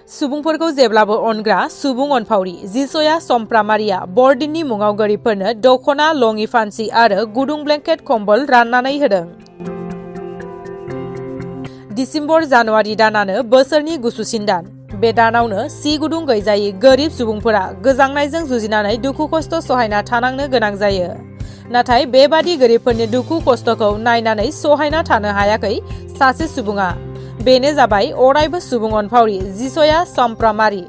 सुबुंफोरखौ जेब्लाबो अनग्रा सुबुं अनफावरि जिसया समफ्रामारिया बरदिननि मुङाव गोरिबफोरनो दखना लङि फान्सि आरो गुदुं ब्लेंकेट खमबल राननानै होदों। दिसेम्बर जानुवारि दानानो बोसोरनि गुसुसिन दान। बे दानावनो सि गुदुं गैजायै गोरिब सुबुंफोरा गोजांनायजों जुजिनानै दुखु खस्थ सहायना थानांनो गोनां जायो। नाथाय बेबादि गोरिबफोरनि दुखु खस्थखौ नायनानै सहायना थानो हायाखै सासे सुबुङा। बेनो जाबाय अरायबो सुबुं अनफावरि जिसया समफ्रामारि।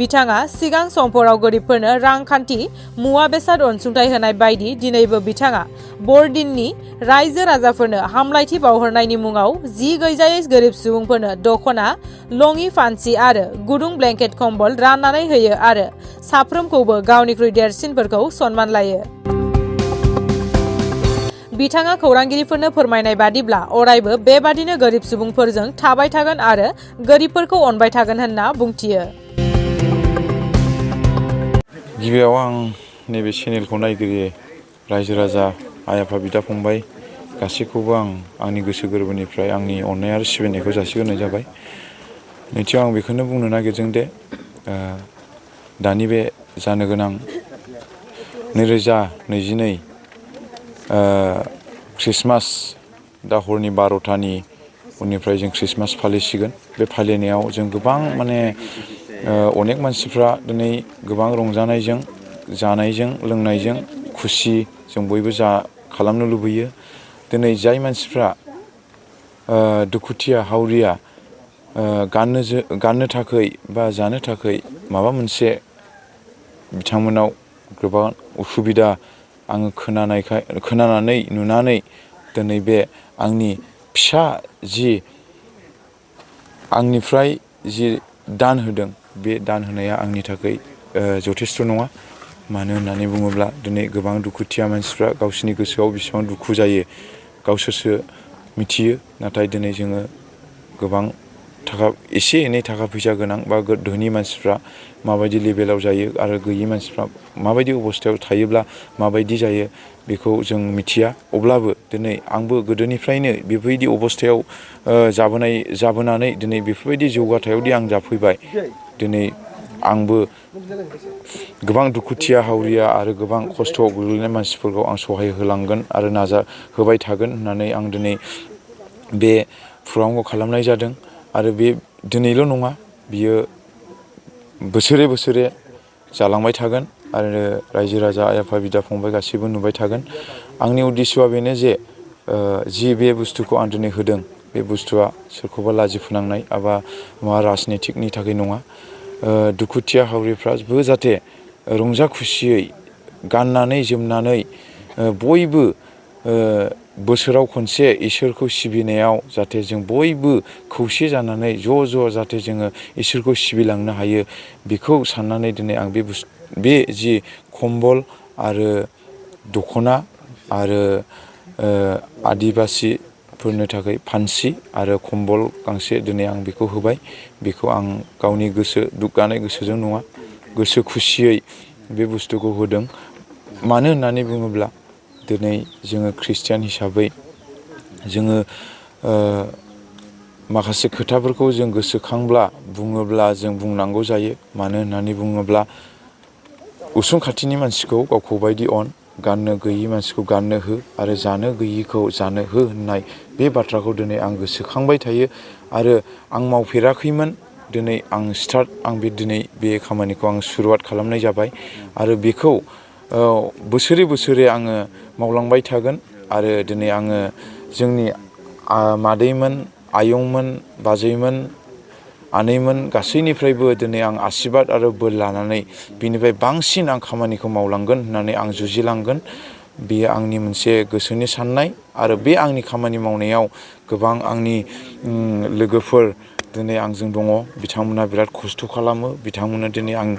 बिथाङा सिगां समफोराव गोरिबफोरनो रांखान्थि मुवा बेसाद अनसुंथाइ होनाय बायदि दिनैबो बिथाङा बरदिननि रायजो राजाफोरनो हामलायथि बावहरनायनि मुङाव जि गैजायै गोरिब सुबुंफोरनो दखना लङि फान्सि आरो गुदुं ब्लेंकेट खम्बल राननानै होयो आरो साफ्रोमखौबो गावनिख्रुइ देरसिनफोरखौ सनमान लायो। बिथाङा खौरांगिरिफोरनो फोरमायनाय बादिब्ला अरायबो बेबादिनो गोरिब सुबुंफोरजों थाबाय थागोन आरो गोरिबफोरखौ अनबाय थागोन होनना बुंथियो। गिबियाव आं नैबे चेनेलखौ नायगिरि रायजो राजा आइ आफा बिदा फंबाय गासैखौबो आं आंनि गोसो गोरबोनिफ्राय आंनि अननाय आरो सिबिनायखौ जासिग्रोनाय जाबाय। नैथियाव आं बेखौनो बुंनो नागिरदों दे दानि बे जानो गोनां 2022 ख्रिस्टमास दा हरनि 12टानि उननिफ्राय जों ख्रिस्टमास फालिसिगोन। बे फालिनायाव जों गोबां अनेक मानसिफ्रा दिनै गोबां रंजानायजों जानायजों लोंनायजों खुसि जों बयबो खालामनो लुबैयो। दिनै जाय मानसिफ्रा दुखुथिया हावरिया गाननो थाखाय बा जानो थाखाय माबा मोनसे बिथांमोनाव गोबां उसुबिदा आङो खोनानानै नुनानै दिनै बे आंनि फिसा जि आंनिफ्राय जि दान होदों बे दान होनाया आंनि थाखाय जथेस्थ' नङा। मानो होननानै बुङोब्ला दिनै गोबां दुखुथिया मानसिफ्रा गावसोरनि गोसोआव बेसेबां दुखु जायो गावसोरसो मिथियो। नाथाय दिनै जोङो गोबां एसे एनै थाखा फैसा गोनां बा धोनि मानसिफ्रा माबायदि लेभेलाव जायो आरो गैयि मानसिफ्रा माबायदि अबस्थायाव थायोब्ला माबायदि जायो बेखौ जों मिथिया। अब्लाबो दिनै आंबो गोदोनिफ्रायनो बेबायदि अबस्थायाव जाबोनानै दिनै बेफोरबायदि जौगाथायावदि आं जाफैबाय। दिनै आंबो गोबां दुखुथिया हावरिया आरो गोबां खस्थ'आव गोग्लैनाय मानसिफोरखौ आं सहाय होलांगोन आरो होबाय थागोन होननानै आं दिनै बे प्रग्रामखौ खालामनाय जादों। आरो बे दिनैल' नङा, बियो बोसोरे बोसोरे जालांबाय थागोन आरो रायजो राजा आइ आफा बिदा फंबाय गासैबो नुबाय थागोन। आंनि उद्देश्यआ बेनो जे जि बे बुस्थुखौ आं दिनै होदों बे बुस्थुआ सोरखौबा लाजि फोनांनाय एबा माबा राजनितिकनि थाखाय नङा। दुखुथिया हावरिफ्राबो जाहाथे रंजा खुसियै गाननानै जोमनानै बयबो बोसोराव खनसे इसोरखौ सिबिनायाव जाहाथे जों बयबो खौसे जानानै ज' जाहाथे जोङो इसोरखौ सिबिलांनो हायो बेखौ साननानै दिनै आं बे जि खम्बल आरो दखना आरो आदिबासिफोरनो थाखाय फान्सि आरो खम्बल गांसे दिनै आं बेखौ होबाय। बेखौ आं गावनि दुग्गानाय गोसोजों नङा, गोसो खुसियै बे बुस्थुखौ होदों। मानो होननानै बुङोब्ला दिनै जोङो ख्रिस्टियान हिसाबै जोङो माखासे खोथाफोरखौ जों गोसोखांब्ला बुङोब्ला जों बुंनांगौ जायो। मानो होननानै बुङोब्ला उसुं खाथिनि मानसिखौ गावखौ बायदि अन, गाननो गैयि मानसिखौ गाननो हो आरो जानो गैयिखौ जानो हो होननाय बे बाथ्राखौ दिनै आं गोसोखांबाय थायो। आरो आं मावफेराखैमोन, दिनै आं दिनै बे खामानिखौ आं सुरुवात खालामनाय जाबाय आरो बेखौ बोसोरे बोसोरे आङो मावलांबाय थागोन। आरो दिनै आङो जोंनि मादैमोन, आयंमोन, बाजैमोन, आनैमोन गासैनिफ्रायबो दिनै आं आसिरबाद आरो बोर लानानै बिनिफ्राय बांसिन आं खामानिखौ मावलांगोन होननानै आं जुजिलांगोन। बेयो आंनि मोनसे गोसोनि साननाय आरो बे आंनि खामानि मावनायाव गोबां आंनि लोगोफोर दिनै आंजों दङ। बिथांमोना बिराद खस्थ' खालामो। बिथांमोना दिनै आं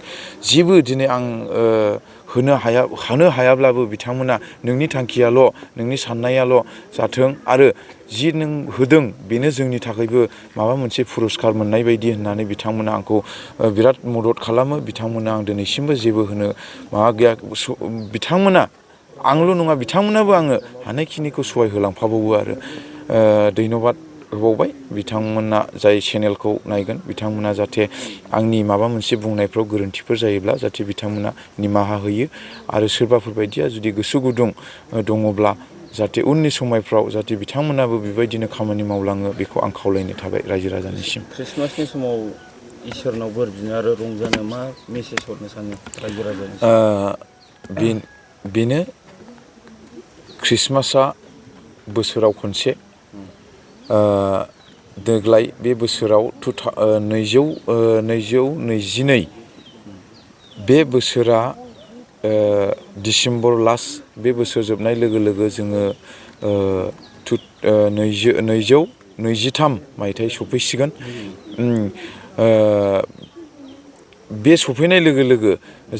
होनो हायाब्लाबो बिथांमोना नोंनि थांखियाल', नोंनि साननायाल' जाथों आरो जि नों होदों बेनो जोंनि थाखायबो माबा मोनसे पुरस्कार मोननाय बायदि होननानै बिथांमोना आंखौ बिराद मदद खालामो। बिथांमोना आं दिनैसिमबो जेबो होनो माबा गैया। बिथांमोना आंल' नङा, बिथांमोनाबो आङो हानायखिनिखौ सहाय होलांफाबावो आरो धन्यबाद होबावबाय बिथांमोना जाय चेनेलखौ नायगोन बिथांमोना जाहाथे आंनि माबा मोनसे बुंनायफ्राव गोरोन्थिफोर जायोब्ला जाहाथे बिथांमोना निमाहा होयो आरो सोरबाफोर बायदिया जुदि गोसो गुदुं दङब्ला जाहाथे उननि समायफ्राव जाहाथे बिथांमोनाबो बेबायदिनो खामानि मावलाङो बेखौ आं खावलायनो थाबाय रायजो राजानिसिम। क्रिसमासनि समाव इसोरनाव बोर बिनो आरो रंजानो मा मेसेज हरनो सानो रायजो राजानिसिम? बेनो क्रिसमासआ बोसोराव खनसे देग्लाय बे बोसोराव 2022 बे बोसोरा डिसेम्बर लास्ट बे बोसोर जोबनाय लोगो लोगो जोङो 2023 मायथाइ सफैसिगोन। बे सफैनाय लोगो लोगो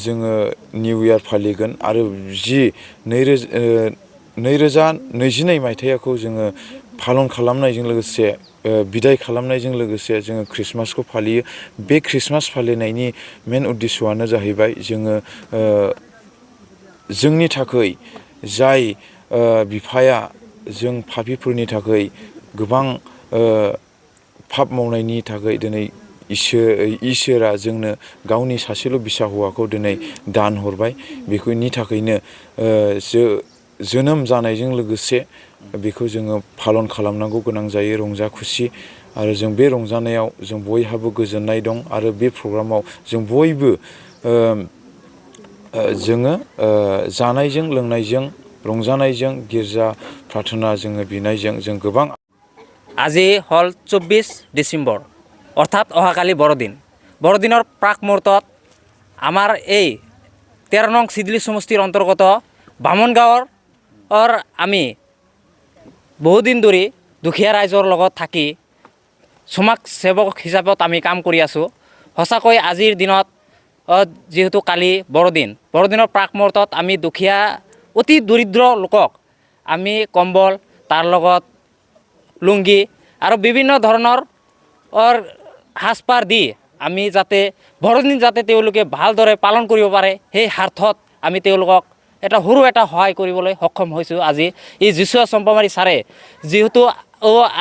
जोङो निउ इयार फालिगोन आरो 2022 मायथाइखौ जोङो पालन खालामनायजों लोगोसे बिदाय खालामनायजों लोगोसे जोङो क्रिसमासखौ फालियो। बे क्रिसमास फालिनायनि मेन उद्देश्यआनो जाहैबाय जोङो जोंनि थाखाय जाय बिफाया जों पापिफोरनि थाखाय गोबां पाप मावनायनि थाखाय दिनै इसोरा जोंनो गावनि सासेल' बिसा हौवाखौ दिनै दान हरबाय। बेनि थाखायनो जोनोम जानायजों लोगोसे बेखौ जोङो पालन खालामनांगौ गोनां जायो रंजा खुसि आरो जों बे रंजानायाव जों बयहाबो गोजोननाय दं आरो बे प्रग्रामाव जों बयबो जोङो जानायजों लोंनायजों रंजानायजों गिर्जा प्रार्थना जोङो बिनायजों जों गोबां আজি হল 24 ডিসেম্বৰ অৰ্থাৎ অহাকালি বৰদিন। বৰদিনৰ প্ৰাক মুহূৰ্তত আমাৰ এই 13 নং চিদলি সমষ্টিৰ অন্তৰ্গত বামনগাঁৱৰ আমি বহুদিন ধৰি দুখীয়া ৰাইজৰ লগত থাকি সমাজ সেৱক হিচাপত আমি কাম কৰি আছোঁ। সঁচাকৈ আজিৰ দিনত যেহেতু কালি বৰদিনৰ প্ৰাক মুহূৰ্তত আমি দুখীয়া অতি দৰিদ্ৰ লোকক আমি কম্বল তাৰ লগত লুংগি আৰু বিভিন্ন ধৰণৰ সাজপাৰ দি আমি যাতে বৰদিন যাতে তেওঁলোকে ভালদৰে পালন কৰিব পাৰে সেই স্বাৰ্থত আমি তেওঁলোকক সৰু এটা সহায় কৰিবলৈ সক্ষম হৈছোঁ। আজি এই যীশুৱা চম্পামাৰী ছাৰে যিহেতু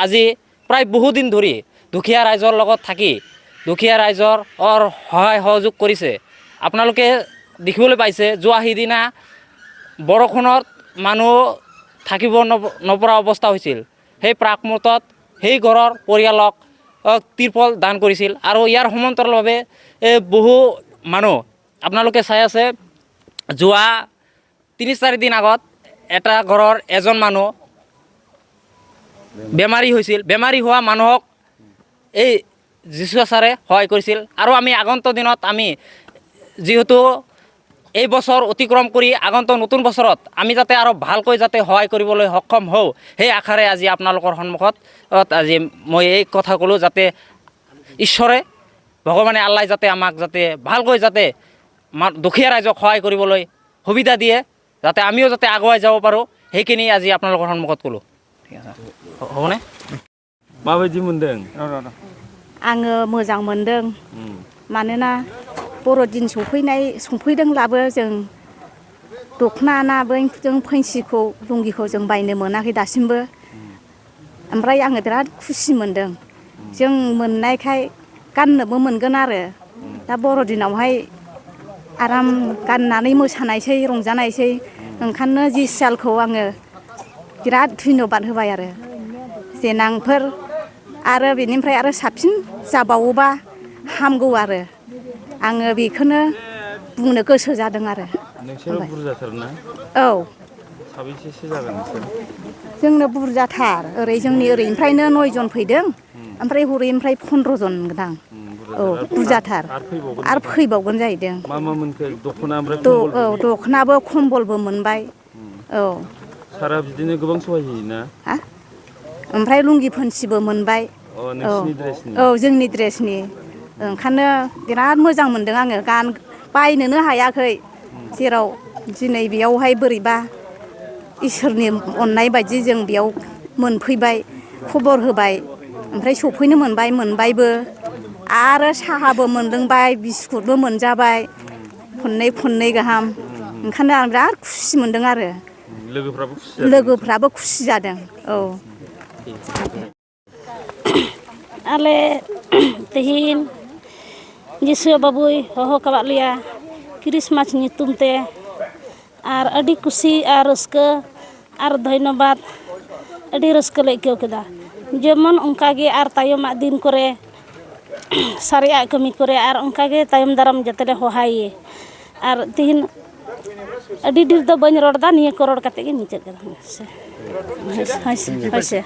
আজি প্ৰায় বহুদিন ধৰি দুখীয়া ৰাইজৰ লগত থাকি দুখীয়া ৰাইজৰ সহায় সহযোগ কৰিছে। আপোনালোকে দেখিবলৈ পাইছে যোৱা সিদিনা বৰষুণত মানুহ থাকিব নপৰা অৱস্থা হৈছিল। সেই প্ৰাক মুহূৰ্তত সেই ঘৰৰ পৰিয়ালক তিৰপল দান কৰিছিল আৰু ইয়াৰ সমান্তৰালভাৱে বহু মানুহ আপোনালোকে চাই আছে যোৱা 3-4 দিন আগত এটা ঘৰৰ এজন মানুহ বেমাৰী হৈছিল। বেমাৰী হোৱা মানুহক এই যীশুৱা ছাৰে সহায় কৰিছিল আৰু আমি আগন্তুক দিনত আমি যেহেতু এই বছৰ অতিক্ৰম কৰি আগন্তুক নতুন বছৰত আমি যাতে আৰু ভালকৈ যাতে সহায় কৰিবলৈ সক্ষম হওঁ সেই আশাৰে আজি আপোনালোকৰ সন্মুখত আজি মই এই কথা ক'লোঁ যাতে ঈশ্বৰে ভগৱানে আল্লাই যাতে আমাক যাতে ভালকৈ যাতে দুখীয়া ৰাইজক সহায় কৰিবলৈ সুবিধা দিয়ে যাতে আমিও যাতে আগুৱাই যাব পাৰোঁ সেইখিনি আজি আপোনালোকৰ সন্মুখত ক'লোঁ। ঠিক আছে হ'বনে? माबायदि मोनदों? आङो मोजां मोनदों मानोना बर'दिन सफैदोंब्लाबो जों दखना ना जों फैंसिखौ लुंगिखौ जों बायनो मोनाखै दासिमबो। ओमफ्राय आङो बिराद खुसि मोनदों जों मोननायखाय गाननोबो मोनगोन आरो दा बर'दिनावहाय आराम गाननानै मोसानायसै रंजानायसै ओंखायनो जिसालखौ आङो बिराद धन्यबाद होबाय आरो देनांफोर आरो बेनिफ्राय आरो साबसिन जाबावोबा हामगौ आरो आङो बेखौनो बुंनो गोसो जादों आरो। नोंसोर बुरजाथार ना? औ साबैसेसो जागोन नोंसोर? जोंनो बुरजाथार जोंनि ओरैनिफ्रायनो 9 जन फैदों ओमफ्राय हरैनिफ्राय 15 जन दां। औ बुरजाथार आरो फैबावगोन जाहैदों। मा मोनखो? दखना ओमफ्राय औ दखनाबो खम्बलबो मोनबाय। औ सारा बिदिनो गोबां सहाय होयोना? ओमफ्राय लुंगि फोनसिबो मोनबाय। नोंसिनि ड्रेसनि? औ जोंनि ड्रेसनि ओंखायनो बिराद मोजां मोनदों आङो बायनोनो हायाखै जेराव दिनै बेयावहाय बोरैबा इसोरनि अननाय बायदि जों बेयाव मोनफैबाय खबर होबाय ओमफ्राय सफैनो मोनबायबो आरो साहाबो मोनलोंबाय बिस्कुटबो मोनजाबाय खननै गाहाम ओंखायनो आं बिराद खुसि मोनदों आरो लोगोफ्राबो खुसि जादों। औ Ale tehin Jisu babuy hoho kawak lia Christmas nyutum te ar adi kusi ar raska ar dhainobad adi raska le keu keda jemon ongkage ar tayomak din kore sariya kami kore ar ongkage tayom daram jatele hohaye ar tehin adi dir do bañ rod da niya ko rod kate ge mucet keda haise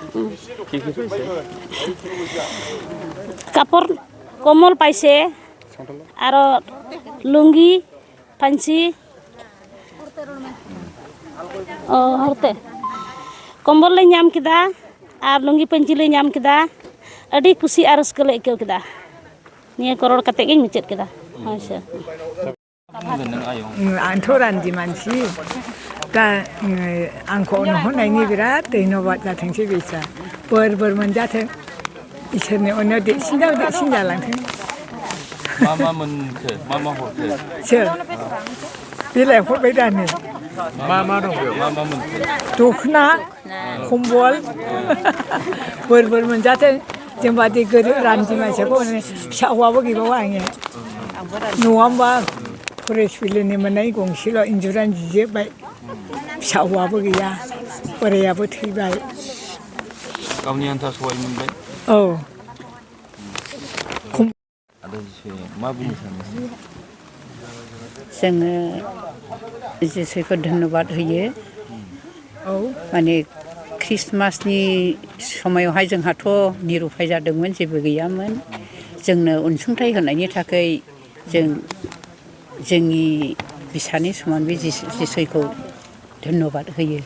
kapor komol paise aro lungi panci horte kombol le nyam kida ar lungi panci le nyam kida adi kusi aras kele ikeu kida niya koror kate ge mucet kida haise 안토란 디만시 다 안고 혼나니 비라 대노바 같은 집이 있어 버버만 자थे 이천에 오늘데 신자랑테 마마문 그 마마호 저 빌레 호베다니 마마롱요 마마문 도크나 콤볼 버버만 자थे 정바디 그 란지만 저거 샤와보기 봐와게 노암바 프레스빌레니 만나이 공실로 인주란 지제 바이 샤와보기야 버려야보 티바이 가운이한테 소화했는데 아저씨 마분이 사는 जोङो जिसुखौ धन्यबाद होयो माने ख्रिस्टमासनि समायावहाय जोंहाथ' निरुफाय जादोंमोन जेबो गैयामोन जोंनो अनसुंथाइ होनायनि थाखाय जों जोंनि बिसानि समान बे जिसुखौ धन्यबाद होयो